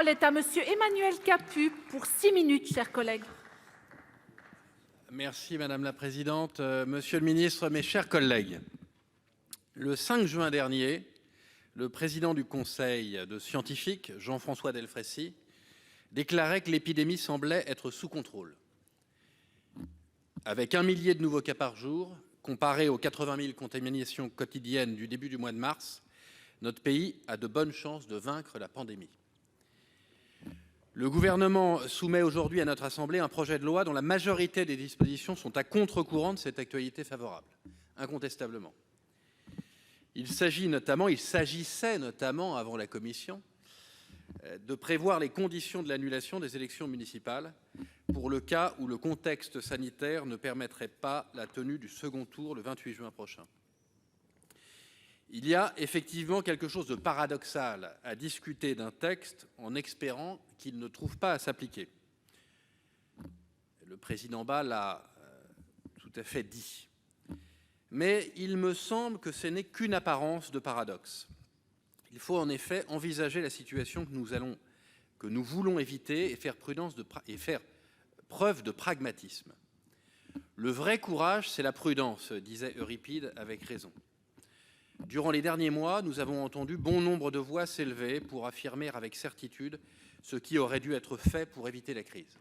La parole est à Monsieur Emmanuel Capus pour 6 minutes, chers collègues. Merci Madame la Présidente. Monsieur le Ministre, mes chers collègues, le 5 juin dernier, le président du Conseil de scientifiques, Jean-François Delfraissy, déclarait que l'épidémie semblait être sous contrôle. Avec 1 millier de nouveaux cas par jour, comparé aux 80 000 contaminations quotidiennes du début du mois de mars, notre pays a de bonnes chances de vaincre la pandémie. Le gouvernement soumet aujourd'hui à notre Assemblée un projet de loi dont la majorité des dispositions sont à contre-courant de cette actualité favorable, incontestablement. Il s'agissait notamment, avant la Commission, de prévoir les conditions de l'annulation des élections municipales pour le cas où le contexte sanitaire ne permettrait pas la tenue du second tour le 28 juin prochain. Il y a effectivement quelque chose de paradoxal à discuter d'un texte en espérant qu'il ne trouve pas à s'appliquer. Le président Bas l'a tout à fait dit. Mais il me semble que ce n'est qu'une apparence de paradoxe. Il faut en effet envisager la situation que nous voulons éviter et faire preuve de pragmatisme. Le vrai courage, c'est la prudence, disait Euripide avec raison. Durant les derniers mois, nous avons entendu bon nombre de voix s'élever pour affirmer avec certitude ce qui aurait dû être fait pour éviter la crise.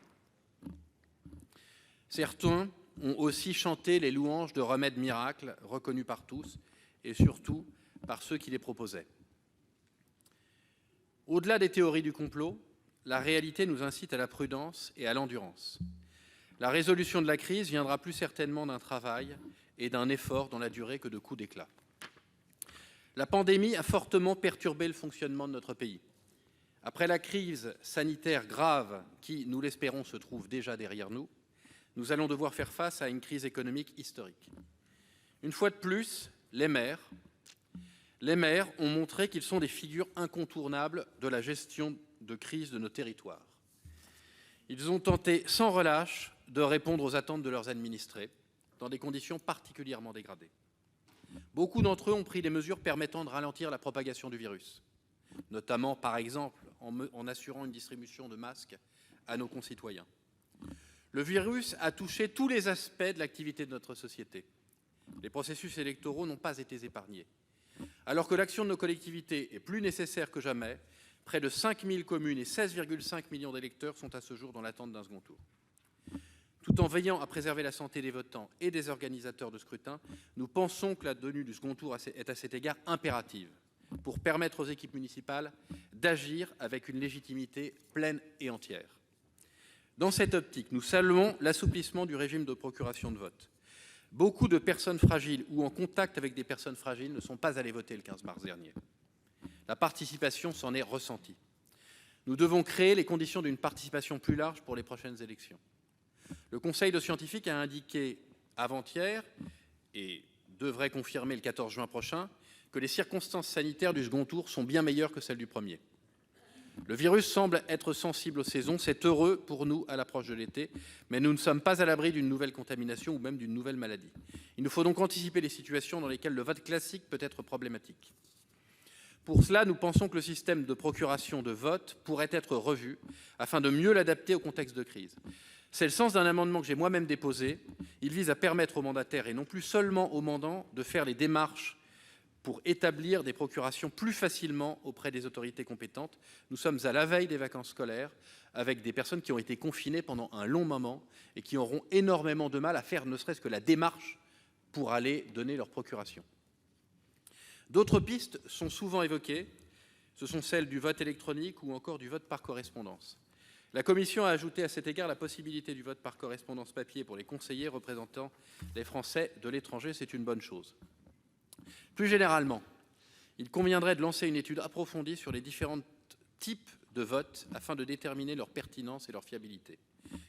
Certains ont aussi chanté les louanges de remèdes miracles reconnus par tous et surtout par ceux qui les proposaient. Au-delà des théories du complot, la réalité nous incite à la prudence et à l'endurance. La résolution de la crise viendra plus certainement d'un travail et d'un effort dans la durée que de coups d'éclat. La pandémie a fortement perturbé le fonctionnement de notre pays. Après la crise sanitaire grave qui, nous l'espérons, se trouve déjà derrière nous, nous allons devoir faire face à une crise économique historique. Une fois de plus, les maires ont montré qu'ils sont des figures incontournables de la gestion de crise de nos territoires. Ils ont tenté sans relâche de répondre aux attentes de leurs administrés dans des conditions particulièrement dégradées. Beaucoup d'entre eux ont pris des mesures permettant de ralentir la propagation du virus, notamment, par exemple, en assurant une distribution de masques à nos concitoyens. Le virus a touché tous les aspects de l'activité de notre société. Les processus électoraux n'ont pas été épargnés. Alors que l'action de nos collectivités est plus nécessaire que jamais, près de 5 000 communes et 16,5 millions d'électeurs sont à ce jour dans l'attente d'un second tour. Tout en veillant à préserver la santé des votants et des organisateurs de scrutin, nous pensons que la tenue du second tour est à cet égard impérative pour permettre aux équipes municipales d'agir avec une légitimité pleine et entière. Dans cette optique, nous saluons l'assouplissement du régime de procuration de vote. Beaucoup de personnes fragiles ou en contact avec des personnes fragiles ne sont pas allées voter le 15 mars dernier. La participation s'en est ressentie. Nous devons créer les conditions d'une participation plus large pour les prochaines élections. Le Conseil de scientifiques a indiqué avant-hier, et devrait confirmer le 14 juin prochain, que les circonstances sanitaires du second tour sont bien meilleures que celles du premier. Le virus semble être sensible aux saisons, c'est heureux pour nous à l'approche de l'été, mais nous ne sommes pas à l'abri d'une nouvelle contamination ou même d'une nouvelle maladie. Il nous faut donc anticiper les situations dans lesquelles le vote classique peut être problématique. Pour cela, nous pensons que le système de procuration de vote pourrait être revu afin de mieux l'adapter au contexte de crise. C'est le sens d'un amendement que j'ai moi-même déposé. Il vise à permettre aux mandataires, et non plus seulement aux mandants, de faire les démarches pour établir des procurations plus facilement auprès des autorités compétentes. Nous sommes à la veille des vacances scolaires, avec des personnes qui ont été confinées pendant un long moment et qui auront énormément de mal à faire ne serait-ce que la démarche pour aller donner leur procuration. D'autres pistes sont souvent évoquées. Ce sont celles du vote électronique ou encore du vote par correspondance. La Commission a ajouté à cet égard la possibilité du vote par correspondance papier pour les conseillers représentant les Français de l'étranger. C'est une bonne chose. Plus généralement, il conviendrait de lancer une étude approfondie sur les différents types de vote afin de déterminer leur pertinence et leur fiabilité.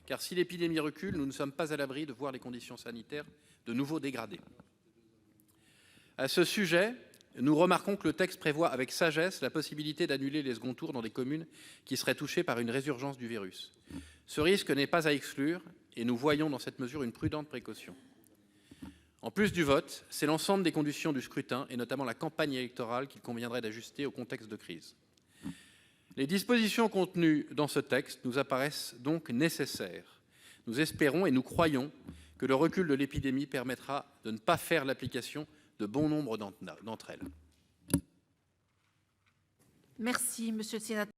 Car si l'épidémie recule, nous ne sommes pas à l'abri de voir les conditions sanitaires de nouveau dégradées. À ce sujet, nous remarquons que le texte prévoit avec sagesse la possibilité d'annuler les seconds tours dans des communes qui seraient touchées par une résurgence du virus. Ce risque n'est pas à exclure et nous voyons dans cette mesure une prudente précaution. En plus du vote, c'est l'ensemble des conditions du scrutin et notamment la campagne électorale qu'il conviendrait d'ajuster au contexte de crise. Les dispositions contenues dans ce texte nous apparaissent donc nécessaires. Nous espérons et nous croyons que le recul de l'épidémie permettra de ne pas faire l'application de bon nombre d'entre elles. Merci, monsieur le sénateur.